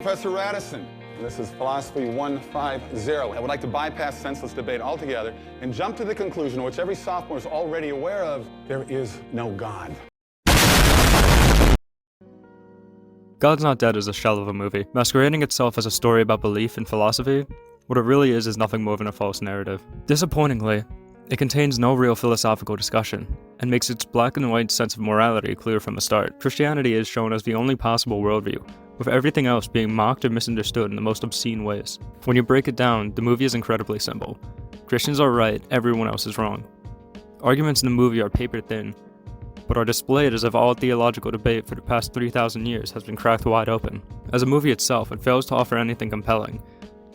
Professor Radisson, this is Philosophy 150. I would like to bypass senseless debate altogether and jump to the conclusion, which every sophomore is already aware of: there is no God. God's Not Dead is a shell of a movie, masquerading itself as a story about belief in philosophy. What it really is nothing more than a false narrative. Disappointingly, it contains no real philosophical discussion, and makes its black and white sense of morality clear from the start. Christianity is shown as the only possible worldview, with everything else being mocked or misunderstood in the most obscene ways. When you break it down, the movie is incredibly simple. Christians are right, everyone else is wrong. Arguments in the movie are paper thin, but are displayed as if all theological debate for the past 3,000 years has been cracked wide open. As a movie itself, it fails to offer anything compelling,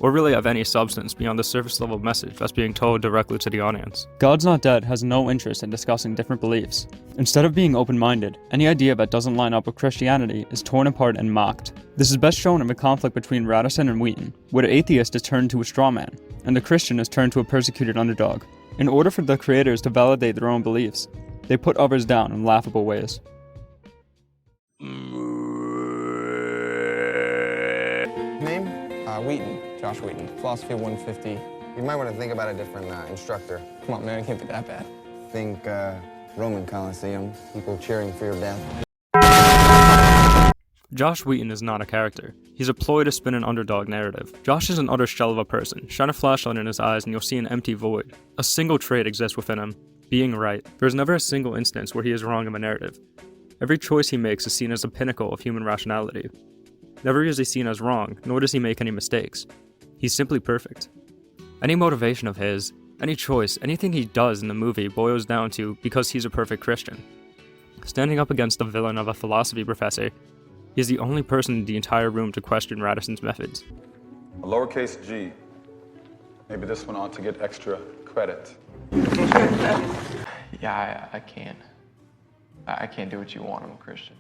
or really have any substance beyond the surface level message that's being told directly to the audience. God's Not Dead has no interest in discussing different beliefs. Instead of being open-minded, any idea that doesn't line up with Christianity is torn apart and mocked. This is best shown in the conflict between Radisson and Wheaton, where the atheist is turned to a straw man, and the Christian is turned to a persecuted underdog. In order for the creators to validate their own beliefs, they put others down in laughable ways. Name? Wheaton. Josh Wheaton. Philosophy 150. You might want to think about a different instructor. Come on, man, it can't be that bad. Think Roman Colosseum. People cheering for your death. Josh Wheaton is not a character. He's a ploy to spin an underdog narrative. Josh is an utter shell of a person. Shine a flashlight in his eyes and you'll see an empty void. A single trait exists within him: being right. There's never a single instance where he is wrong in the narrative. Every choice he makes is seen as a pinnacle of human rationality. Never is he seen as wrong, nor does he make any mistakes. He's simply perfect. Any motivation of his, any choice, anything he does in the movie boils down to because he's a perfect Christian. Standing up against the villain of a philosophy professor, he is the only person in the entire room to question Radisson's methods. A lowercase g. Maybe this one ought to get extra credit. Yeah, I can't. I can't do what you want. I'm a Christian.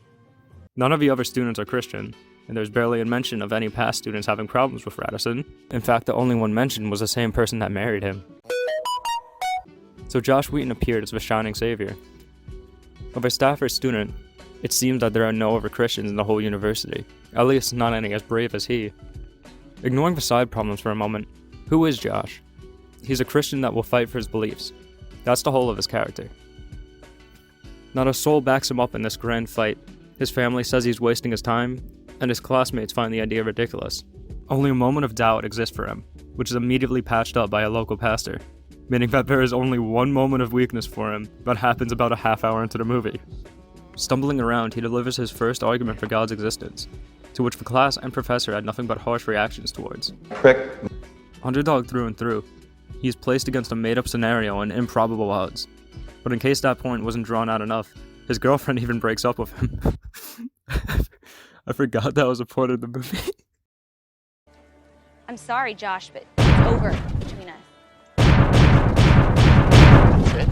None of the other students are Christian, and there's barely a mention of any past students having problems with Radisson. In fact, the only one mentioned was the same person that married him. So Josh Wheaton appeared as the shining savior. Of a staff or student, it seems that there are no other Christians in the whole university, at least not any as brave as he. Ignoring the side problems for a moment, who is Josh? He's a Christian that will fight for his beliefs. That's the whole of his character. Not a soul backs him up in this grand fight. His family says he's wasting his time, and his classmates find the idea ridiculous. Only a moment of doubt exists for him, which is immediately patched up by a local pastor, meaning that there is only one moment of weakness for him that happens about a half hour into the movie. Stumbling around, he delivers his first argument for God's existence, to which the class and professor had nothing but harsh reactions towards. Prick. Underdog through and through, he is placed against a made-up scenario and improbable odds. But in case that point wasn't drawn out enough, his girlfriend even breaks up with him. I forgot that was a part of the movie. I'm sorry, Josh, but it's over between us. That's it?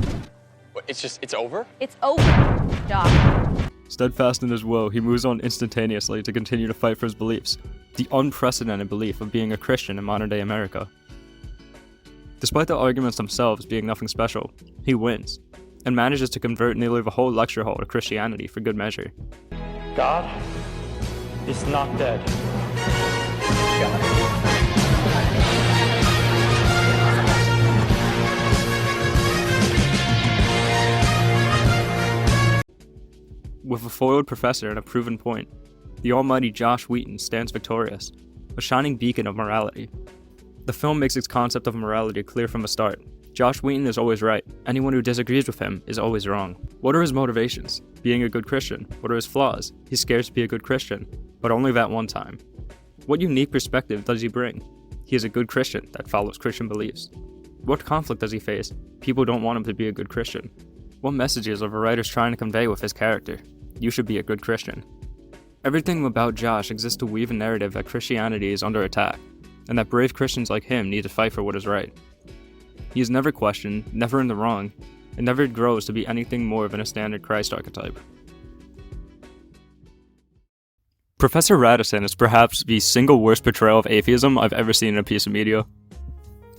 What, it's over? It's over, Josh. Steadfast in his woe, he moves on instantaneously to continue to fight for his beliefs, the unprecedented belief of being a Christian in modern-day America. Despite the arguments themselves being nothing special, he wins, and manages to convert nearly the whole lecture hall to Christianity for good measure. God is not dead. With a foiled professor and a proven point, the almighty Josh Wheaton stands victorious, a shining beacon of morality. The film makes its concept of morality clear from the start. Josh Wheaton is always right. Anyone who disagrees with him is always wrong. What are his motivations? Being a good Christian. What are his flaws? He's scared to be a good Christian, but only that one time. What unique perspective does he bring? He is a good Christian that follows Christian beliefs. What conflict does he face? People don't want him to be a good Christian. What messages are the writers trying to convey with his character? You should be a good Christian. Everything about Josh exists to weave a narrative that Christianity is under attack, and that brave Christians like him need to fight for what is right. He is never questioned, never in the wrong, and never grows to be anything more than a standard Christ archetype. Professor Radisson is perhaps the single worst portrayal of atheism I've ever seen in a piece of media.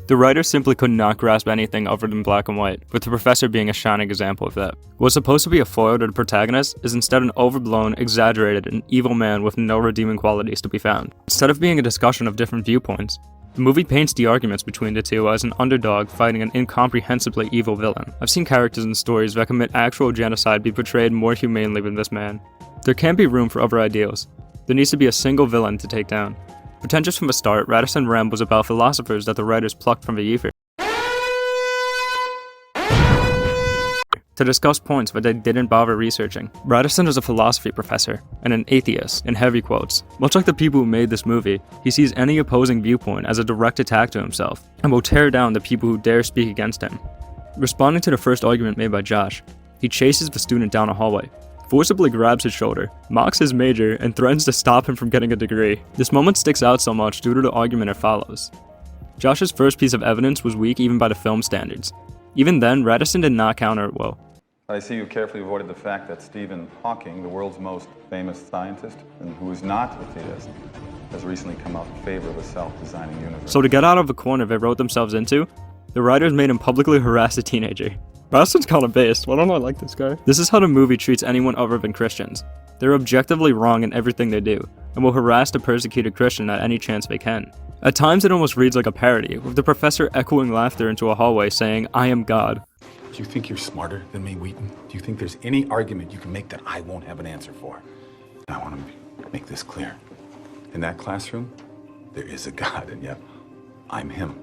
The writers simply could not grasp anything other than black and white, with the professor being a shining example of that. What's supposed to be a foil to the protagonist is instead an overblown, exaggerated, and evil man with no redeeming qualities to be found. Instead of being a discussion of different viewpoints, the movie paints the arguments between the two as an underdog fighting an incomprehensibly evil villain. I've seen characters in stories that commit actual genocide be portrayed more humanely than this man. There can't be room for other ideals. There needs to be a single villain to take down. Pretentious from the start, Radisson Rem was about philosophers that the writers plucked from the ether to discuss points that they didn't bother researching. Radisson is a philosophy professor, and an atheist, in heavy quotes. Much like the people who made this movie, he sees any opposing viewpoint as a direct attack to himself, and will tear down the people who dare speak against him. Responding to the first argument made by Josh, he chases the student down a hallway, forcibly grabs his shoulder, mocks his major, and threatens to stop him from getting a degree. This moment sticks out so much due to the argument it follows. Josh's first piece of evidence was weak even by the film standards. Even then, Radisson did not counter it well. I see you carefully avoided the fact that Stephen Hawking, the world's most famous scientist, and who is not a theist, has recently come out in favor of a self-designing universe. So to get out of the corner they wrote themselves into, the writers made him publicly harass a teenager. Radisson's kind of based. Why don't I like this guy? This is how the movie treats anyone other than Christians. They're objectively wrong in everything they do, and will harass the persecuted Christian at any chance they can. At times it almost reads like a parody, with the professor echoing laughter into a hallway saying, "I am God." Do you think you're smarter than me, Wheaton? Do you think there's any argument you can make that I won't have an answer for? I want to make this clear. In that classroom, there is a God, and yet I'm him.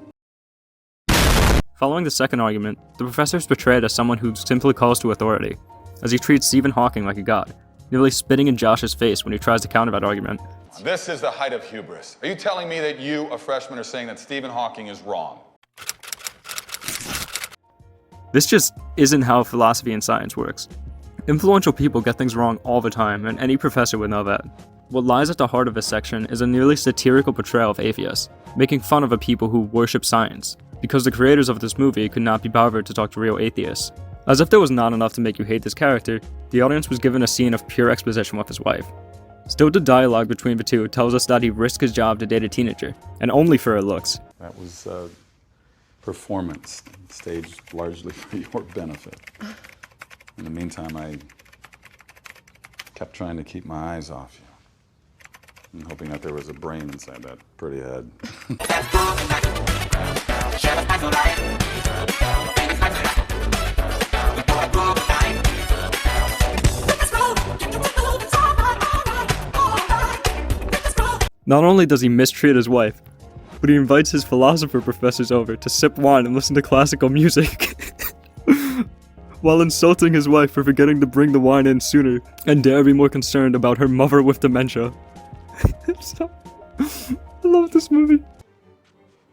Following the second argument, the professor is portrayed as someone who simply calls to authority, as he treats Stephen Hawking like a god, nearly spitting in Josh's face when he tries to counter that argument. This is the height of hubris. Are you telling me that you, a freshman, are saying that Stephen Hawking is wrong? This just isn't how philosophy and science works. Influential people get things wrong all the time, and any professor would know that. What lies at the heart of this section is a nearly satirical portrayal of atheists, making fun of the people who worship science, because the creators of this movie could not be bothered to talk to real atheists. As if there was not enough to make you hate this character, the audience was given a scene of pure exposition with his wife. Still, the dialogue between the two tells us that he risked his job to date a teenager, and only for her looks. That was performance, staged largely for your benefit. In the meantime, I kept trying to keep my eyes off you, and hoping that there was a brain inside that pretty head. Not only does he mistreat his wife, but he invites his philosopher professors over to sip wine and listen to classical music, while insulting his wife for forgetting to bring the wine in sooner and dare be more concerned about her mother with dementia. I love this movie.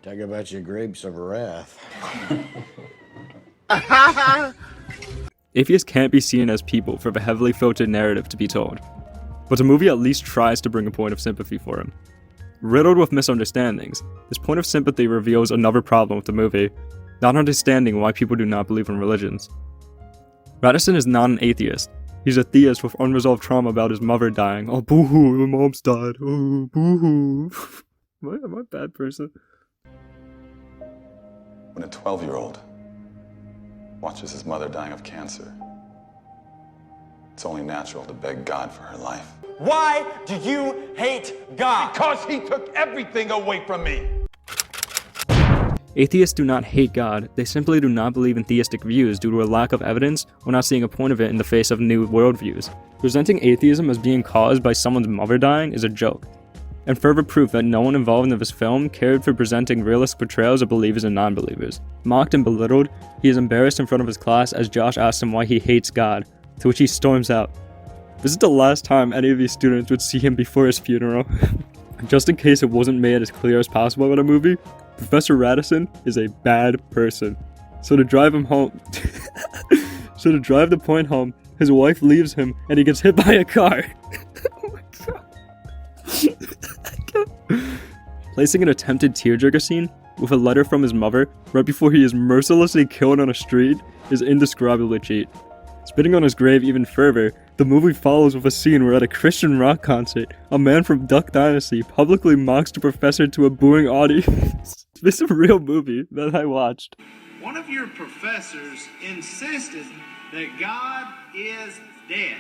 Talk about your grapes of wrath. Atheists can't be seen as people for the heavily filtered narrative to be told, but the movie at least tries to bring a point of sympathy for him. Riddled with misunderstandings, this point of sympathy reveals another problem with the movie, not understanding why people do not believe in religions. Radisson is not an atheist. He's a theist with unresolved trauma about his mother dying. Oh, boo-hoo, my mom's died. Oh, boo-hoo. Am I a bad person? When a 12-year-old watches his mother dying of cancer, it's only natural to beg God for her life. Why do you hate God? Because he took everything away from me. Atheists do not hate God, they simply do not believe in theistic views due to a lack of evidence or not seeing a point of it in the face of new worldviews. Presenting atheism as being caused by someone's mother dying is a joke, and further proof that no one involved in this film cared for presenting realistic portrayals of believers and non-believers. Mocked and belittled, he is embarrassed in front of his class as Josh asks him why he hates God, to which he storms out. This is the last time any of these students would see him before his funeral. Just in case it wasn't made as clear as possible in the movie, Professor Radisson is a bad person. So to drive him home, so to drive the point home, his wife leaves him and he gets hit by a car. Oh my god. Placing an attempted tearjerker scene with a letter from his mother right before he is mercilessly killed on a street is indescribably cheap. Spitting on his grave even further, the movie follows with a scene where at a Christian rock concert, a man from Duck Dynasty publicly mocks the professor to a booing audience. This is a real movie that I watched. One of your professors insisted that God is dead.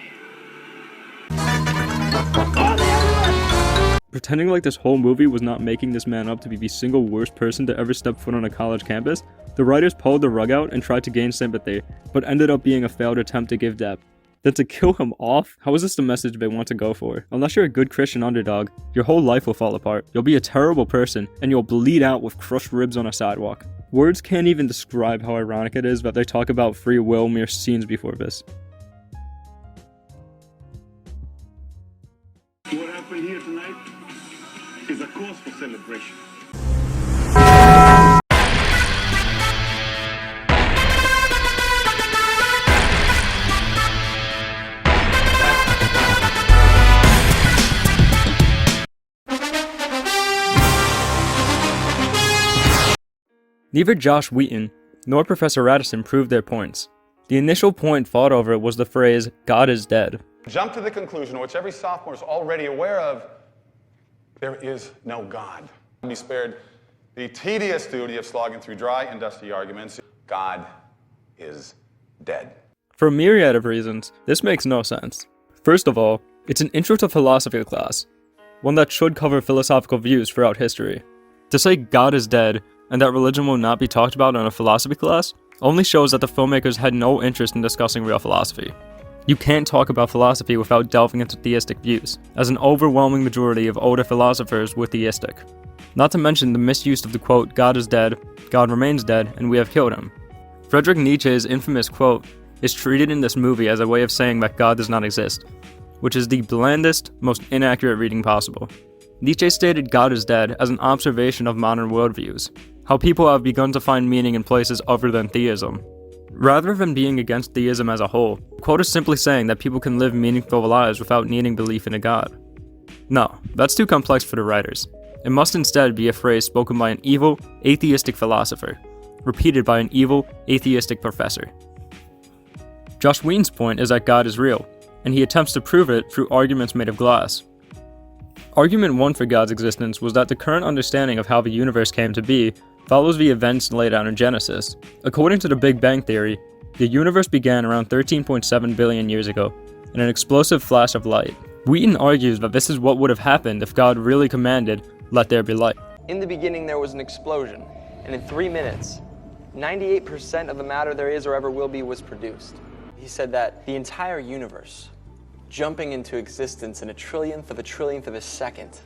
Pretending like this whole movie was not making this man up to be the single worst person to ever step foot on a college campus, the writers pulled the rug out and tried to gain sympathy, but ended up being a failed attempt to give depth. Then to kill him off? How is this the message they want to go for? Unless you're a good Christian underdog, your whole life will fall apart. You'll be a terrible person, and you'll bleed out with crushed ribs on a sidewalk. Words can't even describe how ironic it is that they talk about free will mere scenes before this. What happened here tonight is a cause for celebration. Neither Josh Wheaton nor Professor Radisson proved their points. The initial point fought over was the phrase, "God is dead." Jump to the conclusion, which every sophomore is already aware of, there is no God. Be spared the tedious duty of slogging through dry and dusty arguments. God is dead. For a myriad of reasons, this makes no sense. First of all, it's an intro to philosophy class, one that should cover philosophical views throughout history. To say God is dead and that religion will not be talked about in a philosophy class only shows that the filmmakers had no interest in discussing real philosophy. You can't talk about philosophy without delving into theistic views, as an overwhelming majority of older philosophers were theistic. Not to mention the misuse of the quote, "God is dead, God remains dead, and we have killed him." Friedrich Nietzsche's infamous quote is treated in this movie as a way of saying that God does not exist, which is the blandest, most inaccurate reading possible. Nietzsche stated God is dead as an observation of modern worldviews, how people have begun to find meaning in places other than theism. Rather than being against theism as a whole, the quote is simply saying that people can live meaningful lives without needing belief in a God. No, that's too complex for the writers. It must instead be a phrase spoken by an evil, atheistic philosopher, repeated by an evil, atheistic professor. Josh Wheaton's point is that God is real, and he attempts to prove it through arguments made of glass. Argument 1 for God's existence was that the current understanding of how the universe came to be follows the events laid out in Genesis. According to the Big Bang Theory, the universe began around 13.7 billion years ago, in an explosive flash of light. Wheaton argues that this is what would have happened if God really commanded, "Let there be light." In the beginning there was an explosion, and in 3 minutes, 98% of the matter there is or ever will be was produced. He said that the entire universe, jumping into existence in a trillionth of a second,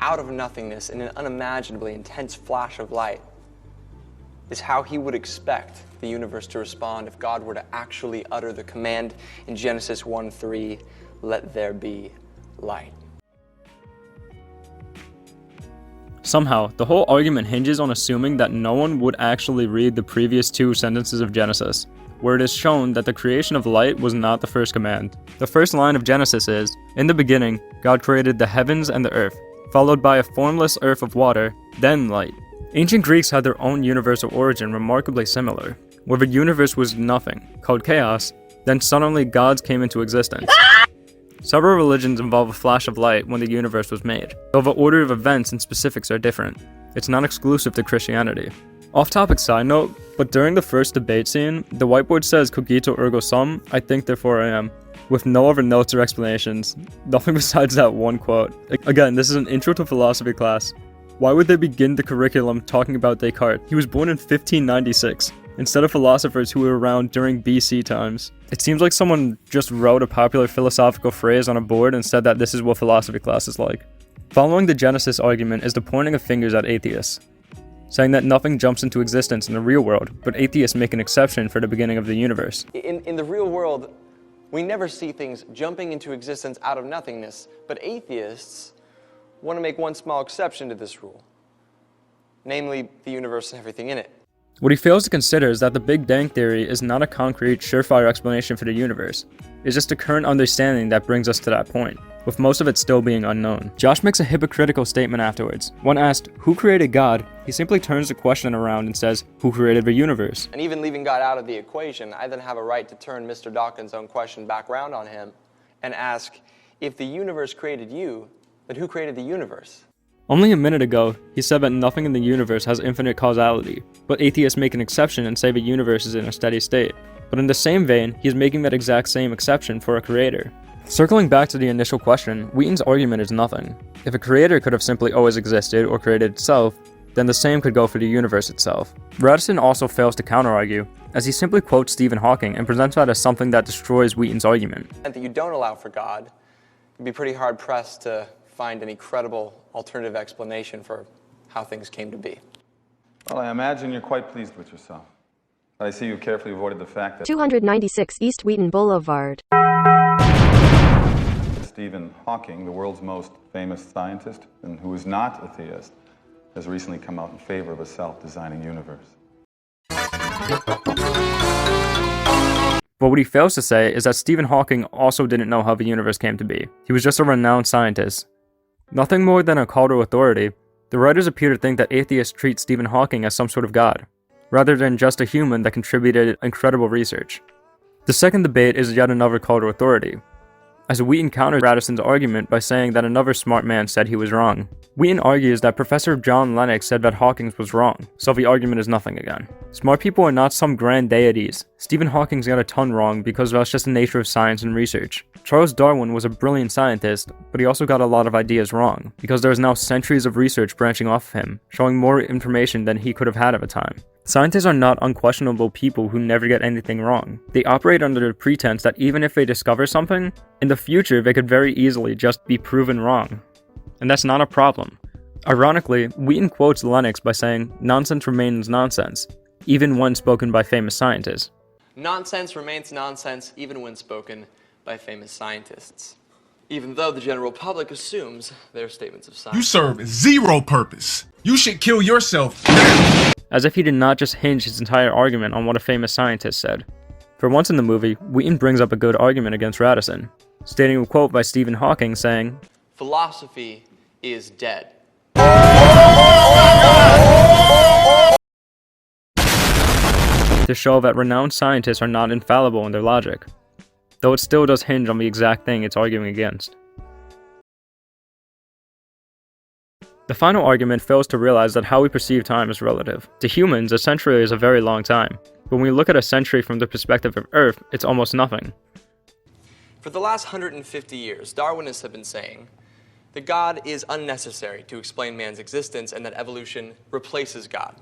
out of nothingness in an unimaginably intense flash of light, is how he would expect the universe to respond if God were to actually utter the command in Genesis 1:3, "Let there be light." Somehow, the whole argument hinges on assuming that no one would actually read the previous 2 sentences of Genesis, where it is shown that the creation of light was not the first command. The first line of Genesis is, "In the beginning, God created the heavens and the earth," followed by a formless earth of water, then light. Ancient Greeks had their own universal origin remarkably similar, where the universe was nothing, called chaos, then suddenly gods came into existence. Several religions involve a flash of light when the universe was made, though the order of events and specifics are different. It's not exclusive to Christianity. Off-topic side note, but during the first debate scene, the whiteboard says cogito ergo sum, I think therefore I am, with no other notes or explanations, nothing besides that one quote. Again, this is an intro to philosophy class. Why would they begin the curriculum talking about Descartes? He was born in 1596, instead of philosophers who were around during BC times. It seems like someone just wrote a popular philosophical phrase on a board and said that this is what philosophy class is like. Following the Genesis argument is the pointing of fingers at atheists, saying that nothing jumps into existence in the real world, but atheists make an exception for the beginning of the universe. In the real world, we never see things jumping into existence out of nothingness, but atheists want to make one small exception to this rule, namely the universe and everything in it. What he fails to consider is that the Big Bang Theory is not a concrete, surefire explanation for the universe. It's just a current understanding that brings us to that point, with most of it still being unknown. Josh makes a hypocritical statement afterwards. When asked, who created God, he simply turns the question around and says, who created the universe? And even leaving God out of the equation, I then have a right to turn Mr. Dawkins' own question back around on him and ask, if the universe created you, then who created the universe? Only a minute ago, he said that nothing in the universe has infinite causality, but atheists make an exception and say the universe is in a steady state. But in the same vein, he is making that exact same exception for a creator. Circling back to the initial question, Wheaton's argument is nothing. If a creator could have simply always existed or created itself, then the same could go for the universe itself. Radisson also fails to counter-argue, as he simply quotes Stephen Hawking and presents that as something that destroys Wheaton's argument. And that you don't allow for God, you'd be pretty hard-pressed to find any credible alternative explanation for how things came to be. Well, I imagine you're quite pleased with yourself. But I see you carefully avoided the fact that 296 East Wheaton Boulevard. Stephen Hawking, the world's most famous scientist, and who is not a theist, has recently come out in favor of a self-designing universe. But what he fails to say is that Stephen Hawking also didn't know how the universe came to be. He was just a renowned scientist. Nothing more than a call to authority, the writers appear to think that atheists treat Stephen Hawking as some sort of god, rather than just a human that contributed incredible research. The second debate is yet another call to authority, as Wheaton counters Radisson's argument by saying that another smart man said he was wrong. Wheaton argues that Professor John Lennox said that Hawking was wrong, so the argument is nothing again. Smart people are not some grand deities. Stephen Hawking's got a ton wrong because that's just the nature of science and research. Charles Darwin was a brilliant scientist, but he also got a lot of ideas wrong, because there is now centuries of research branching off of him, showing more information than he could have had at the time. Scientists are not unquestionable people who never get anything wrong. They operate under the pretense that even if they discover something, in the future they could very easily just be proven wrong. And that's not a problem. Ironically, Wheaton quotes Lennox by saying, "Nonsense remains nonsense," even when spoken by famous scientists. Nonsense remains nonsense even when spoken by famous scientists, even though the general public assumes their statements of science. You serve zero purpose. You should kill yourself now. As if he did not just hinge his entire argument on what a famous scientist said. For once in the movie, Wheaton brings up a good argument against Radisson, stating a quote by Stephen Hawking saying, "Philosophy is dead." To show that renowned scientists are not infallible in their logic, though it still does hinge on the exact thing it's arguing against. The final argument fails to realize that how we perceive time is relative. To humans, a century is a very long time, but when we look at a century from the perspective of Earth, it's almost nothing. For the last 150 years, Darwinists have been saying that God is unnecessary to explain man's existence and that evolution replaces God.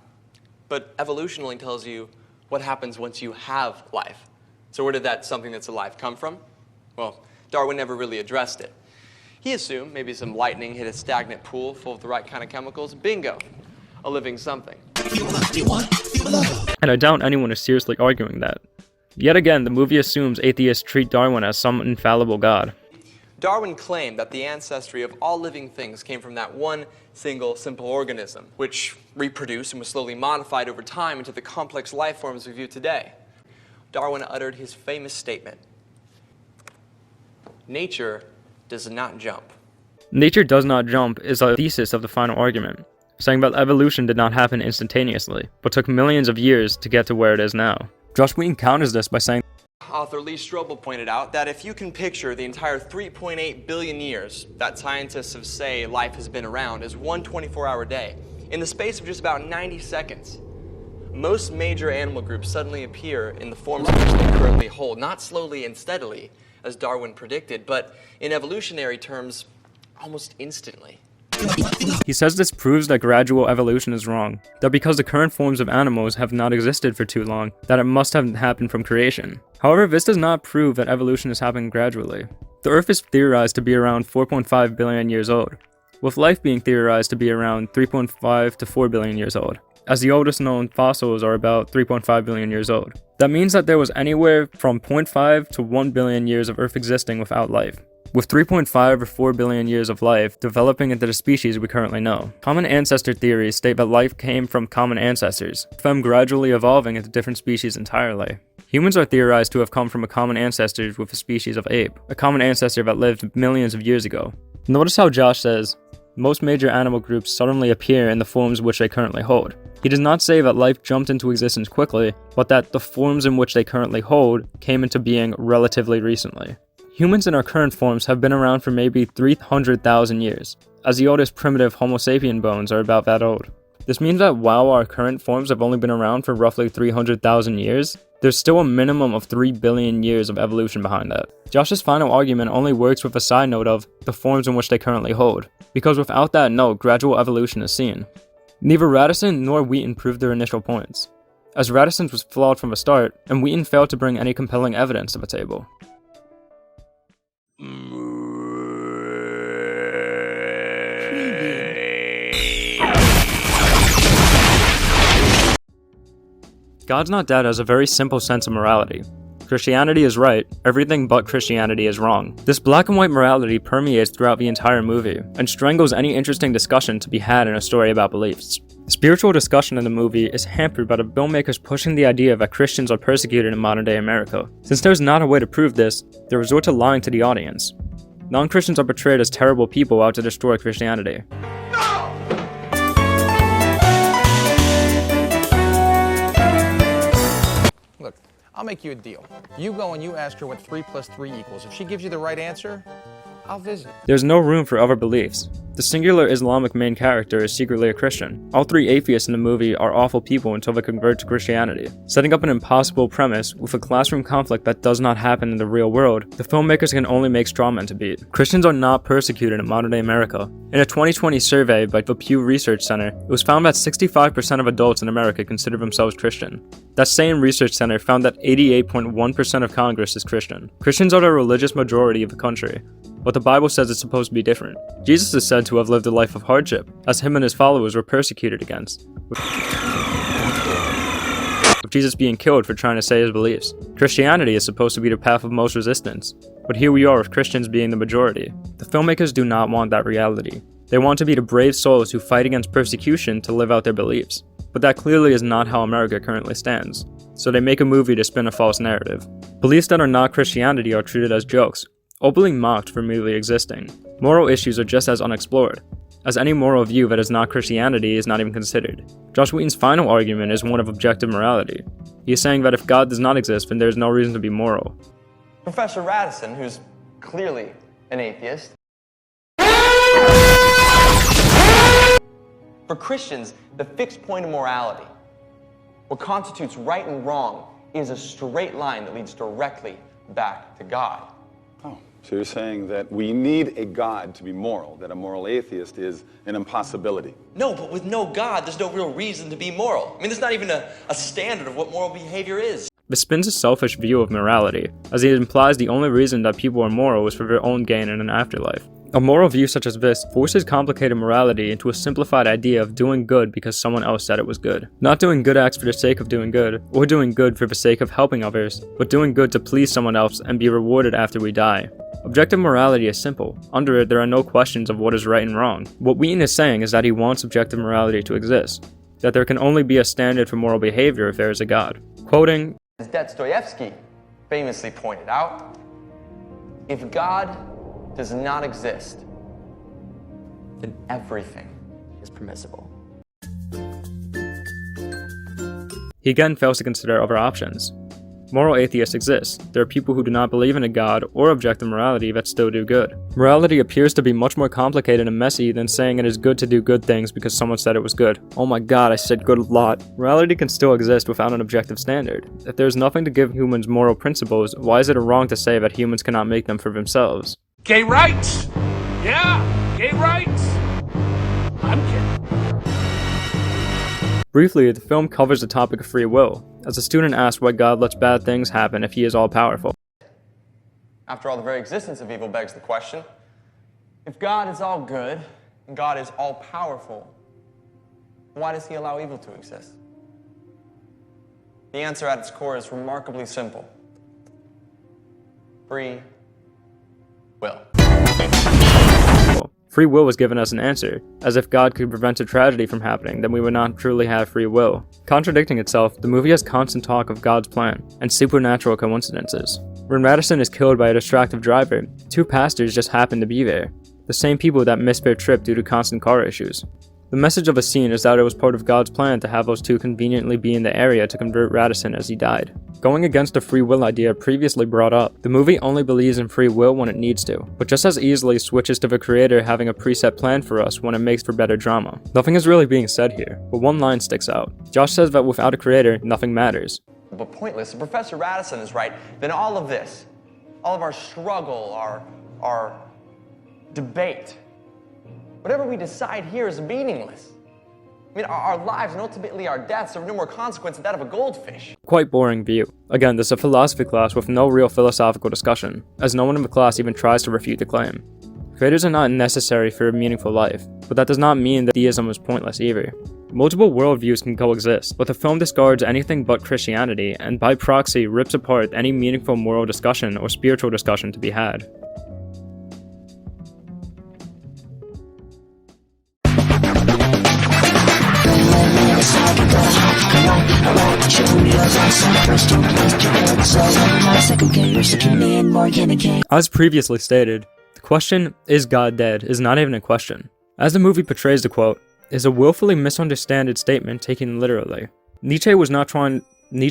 But evolution only tells you what happens once you have life. So where did that something that's alive come from? Well, Darwin never really addressed it. He assumed maybe some lightning hit a stagnant pool full of the right kind of chemicals. Bingo, a living something. And I doubt anyone is seriously arguing that. Yet again, the movie assumes atheists treat Darwin as some infallible god. Darwin claimed that the ancestry of all living things came from that one single simple organism, which reproduced and was slowly modified over time into the complex life forms we view today. Darwin uttered his famous statement, "Nature does not jump." Nature does not jump is a thesis of the final argument, saying that evolution did not happen instantaneously, but took millions of years to get to where it is now. Josh Wheaton counters this by saying, Author Lee Strobel pointed out that if you can picture the entire 3.8 billion years that scientists have say life has been around as one 24-hour day, in the space of just about 90 seconds, most major animal groups suddenly appear in the forms which they currently hold, not slowly and steadily, as Darwin predicted, but in evolutionary terms, almost instantly. He says this proves that gradual evolution is wrong, that because the current forms of animals have not existed for too long, that it must have happened from creation. However, this does not prove that evolution is happening gradually. The Earth is theorized to be around 4.5 billion years old, with life being theorized to be around 3.5 to 4 billion years old, as the oldest known fossils are about 3.5 billion years old. That means that there was anywhere from 0.5 to 1 billion years of Earth existing without life. with 3.5 or 4 billion years of life developing into the species we currently know. Common ancestor theories state that life came from common ancestors, with them gradually evolving into different species entirely. Humans are theorized to have come from a common ancestor with a species of ape, a common ancestor that lived millions of years ago. Notice how Josh says, most major animal groups suddenly appear in the forms which they currently hold. He does not say that life jumped into existence quickly, but that the forms in which they currently hold came into being relatively recently. Humans in our current forms have been around for maybe 300,000 years, as the oldest primitive Homo sapien bones are about that old. This means that while our current forms have only been around for roughly 300,000 years, there's still a minimum of 3 billion years of evolution behind that. Josh's final argument only works with a side note of the forms in which they currently hold, because without that note, gradual evolution is seen. Neither Radisson nor Wheaton proved their initial points, as Radisson's was flawed from the start, and Wheaton failed to bring any compelling evidence to the table. God's not dead has a very simple sense of morality. Christianity is right, everything but Christianity is wrong. This black and white morality permeates throughout the entire movie, and strangles any interesting discussion to be had in a story about beliefs. Spiritual discussion in the movie is hampered by the filmmakers pushing the idea that Christians are persecuted in modern-day America. Since there's not a way to prove this, they resort to lying to the audience. Non-Christians are portrayed as terrible people out to destroy Christianity. Look, I'll make you a deal. You go and you ask her what 3 + 3 equals. If she gives you the right answer, I'll visit. There's no room for other beliefs. The singular Islamic main character is secretly a Christian. All 3 atheists in the movie are awful people until they convert to Christianity. Setting up an impossible premise with a classroom conflict that does not happen in the real world, the filmmakers can only make straw men to beat. Christians are not persecuted in modern-day America. In a 2020 survey by the Pew Research Center, it was found that 65% of adults in America consider themselves Christian. That same research center found that 88.1% of Congress is Christian. Christians are the religious majority of the country, but the Bible says it's supposed to be different. Jesus is said to have lived a life of hardship, as him and his followers were persecuted against, with Jesus being killed for trying to say his beliefs. Christianity is supposed to be the path of most resistance, but here we are with Christians being the majority. The filmmakers do not want that reality. They want to be the brave souls who fight against persecution to live out their beliefs. But that clearly is not how America currently stands, so they make a movie to spin a false narrative. Beliefs that are not Christianity are treated as jokes, openly mocked for merely existing. Moral issues are just as unexplored, as any moral view that is not Christianity is not even considered. Josh Wheaton's final argument is one of objective morality. He is saying that if God does not exist, then there is no reason to be moral. Professor Radisson, who's clearly an atheist. For Christians, the fixed point of morality, what constitutes right and wrong, is a straight line that leads directly back to God. Oh, so you're saying that we need a God to be moral, that a moral atheist is an impossibility? No, but with no God, there's no real reason to be moral. I mean, there's not even a standard of what moral behavior is. This spins a selfish view of morality, as it implies the only reason that people are moral is for their own gain in an afterlife. A moral view such as this forces complicated morality into a simplified idea of doing good because someone else said it was good. Not doing good acts for the sake of doing good, or doing good for the sake of helping others, but doing good to please someone else and be rewarded after we die. Objective morality is simple. Under it, there are no questions of what is right and wrong. What Wheaton is saying is that he wants objective morality to exist, that there can only be a standard for moral behavior if there is a God. Quoting, As Dostoevsky famously pointed out, if God does not exist, then everything is permissible. he again fails to consider other options. Moral atheists exist. There are people who do not believe in a God or objective morality that still do good. Morality appears to be much more complicated and messy than saying it is good to do good things because someone said it was good. Oh my god, I said good a lot. Morality can still exist without an objective standard. If there is nothing to give humans moral principles, why is it wrong to say that humans cannot make them for themselves? Gay rights! Yeah, gay rights! I'm kidding. Briefly, the film covers the topic of free will, as the student asks why God lets bad things happen if he is all-powerful. After all, the very existence of evil begs the question, if God is all good, and God is all-powerful, why does he allow evil to exist? The answer at its core is remarkably simple. Free will. Free will was given as an answer, as if God could prevent a tragedy from happening, then we would not truly have free will. Contradicting itself, the movie has constant talk of God's plan and supernatural coincidences. When Radisson is killed by a distracted driver, 2 pastors just happen to be there, the same people that missed their trip due to constant car issues. The message of the scene is that it was part of God's plan to have those 2 conveniently be in the area to convert Radisson as he died. Going against the free will idea previously brought up, the movie only believes in free will when it needs to, but just as easily switches to the creator having a preset plan for us when it makes for better drama. Nothing is really being said here, but one line sticks out. Josh says that without a creator, nothing matters. But pointless. If Professor Radisson is right, then all of this, all of our struggle, our debate, whatever we decide here is meaningless. I mean, our lives and ultimately our deaths are no more consequence than that of a goldfish. Quite boring view. Again, this is a philosophy class with no real philosophical discussion, as no one in the class even tries to refute the claim. Creators are not necessary for a meaningful life, but that does not mean that theism is pointless either. Multiple worldviews can coexist, but the film discards anything but Christianity, and by proxy rips apart any meaningful moral discussion or spiritual discussion to be had. As previously stated, the question, "Is God dead?" is not even a question. As the movie portrays the quote, is a willfully misunderstood statement taken literally. Nietzsche was not trying to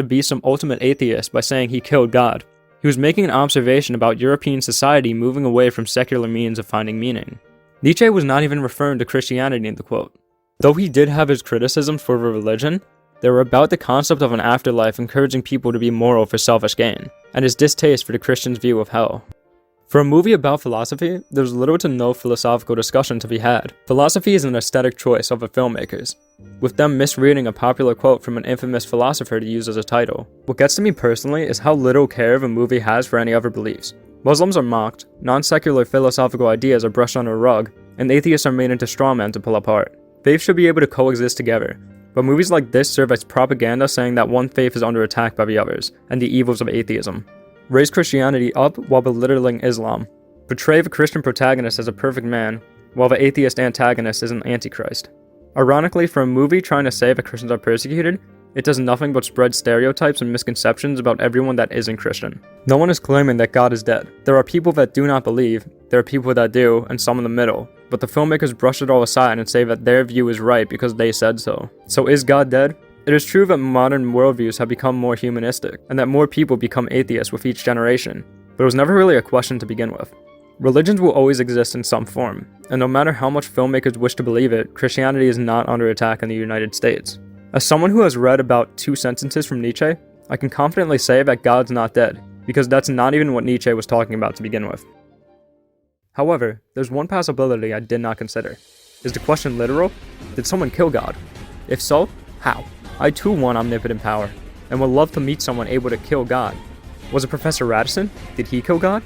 be some ultimate atheist by saying he killed God. He was making an observation about European society moving away from secular means of finding meaning. Nietzsche was not even referring to Christianity in the quote. Though he did have his criticisms for the religion, they were about the concept of an afterlife encouraging people to be moral for selfish gain, and his distaste for the Christian's view of hell. For a movie about philosophy, there's little to no philosophical discussion to be had. Philosophy is an aesthetic choice of the filmmakers, with them misreading a popular quote from an infamous philosopher to use as a title. What gets to me personally is how little care the movie has for any other beliefs. Muslims are mocked, non-secular philosophical ideas are brushed under a rug, and atheists are made into strawmen to pull apart. Faiths should be able to coexist together, but movies like this serve as propaganda saying that one faith is under attack by the others, and the evils of atheism. Raise Christianity up while belittling Islam. Portray the Christian protagonist as a perfect man, while the atheist antagonist is an antichrist. Ironically, for a movie trying to say that Christians are persecuted, it does nothing but spread stereotypes and misconceptions about everyone that isn't Christian. No one is claiming that God is dead. There are people that do not believe, there are people that do, and some in the middle, but the filmmakers brush it all aside and say that their view is right because they said so. So is God dead? It is true that modern worldviews have become more humanistic, and that more people become atheists with each generation, but it was never really a question to begin with. Religions will always exist in some form, and no matter how much filmmakers wish to believe it, Christianity is not under attack in the United States. As someone who has read about 2 sentences from Nietzsche, I can confidently say that God's not dead, because that's not even what Nietzsche was talking about to begin with. However, there's one possibility I did not consider. Is the question literal? Did someone kill God? If so, how? I too want omnipotent power, and would love to meet someone able to kill God. Was it Professor Radisson? Did he kill God?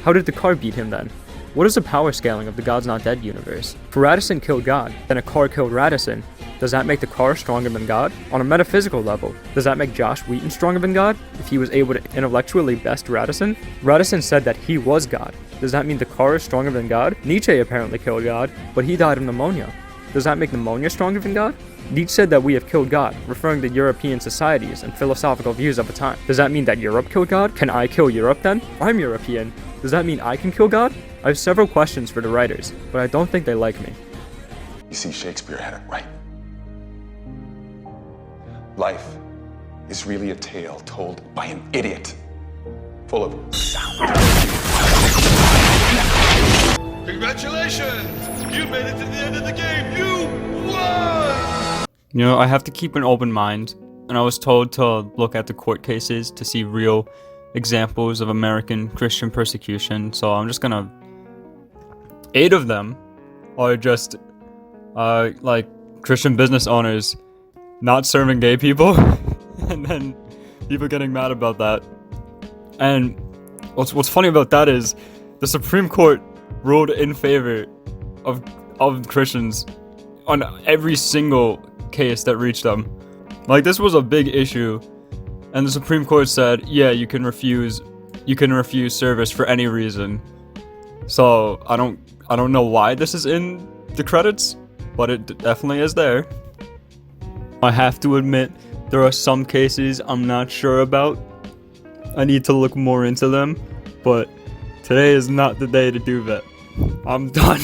How did the car beat him then? What is the power scaling of the God's Not Dead universe? If Radisson killed God, then a car killed Radisson, does that make the car stronger than God? On a metaphysical level, does that make Josh Wheaton stronger than God, if he was able to intellectually best Radisson? Radisson said that he was God. Does that mean the car is stronger than God? Nietzsche apparently killed God, but he died of pneumonia. Does that make pneumonia stronger than God? Nietzsche said that we have killed God, referring to European societies and philosophical views of the time. Does that mean that Europe killed God? Can I kill Europe then? I'm European. Does that mean I can kill God? I have several questions for the writers, but I don't think they like me. You see, Shakespeare had it right. Life is really a tale told by an idiot, full of sound. Congratulations! You made it to the end of the game! You won! You know, I have to keep an open mind, and I was told to look at the court cases to see real examples of American Christian persecution, so I'm just gonna... 8 of them are just, like, Christian business owners not serving gay people, and then people getting mad about that. And what's funny about that is the Supreme Court ruled in favor of Christians on every single case that reached them. Like, this was a big issue, and the Supreme Court said, yeah, you can refuse you can refuse service for any reason. So I don't know why this is in the credits, but it definitely is there. I have to admit, there are some cases I'm not sure about. I need to look more into them, but today is not the day to do that. I'm done.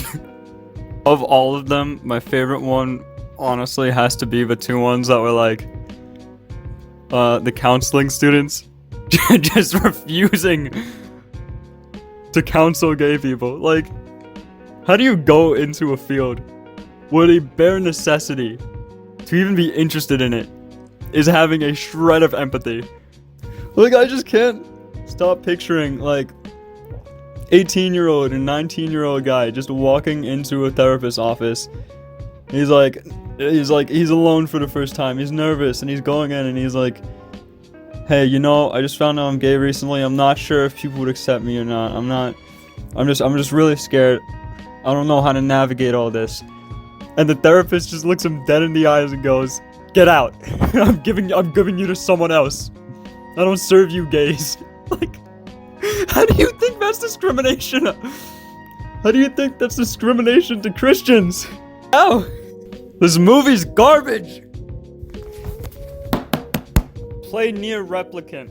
Of all of them, my favorite one honestly has to be the two ones that were like the counseling students just refusing to counsel gay people. Like, how do you go into a field where the bare necessity to even be interested in it is having a shred of empathy? Like, I just can't stop picturing like 18-year-old and 19-year-old guy just walking into a therapist's office. He's alone for the first time. He's nervous and he's going in and he's like, hey, you know, I just found out I'm gay recently. I'm not sure if people would accept me or not. I'm just really scared. I don't know how to navigate all this. And the therapist just looks him dead in the eyes and goes, get out. I'm giving you to someone else. I don't serve you gays. Like, how do you think that's discrimination? How do you think that's discrimination to Christians? Ow! This movie's garbage! Play near replicant.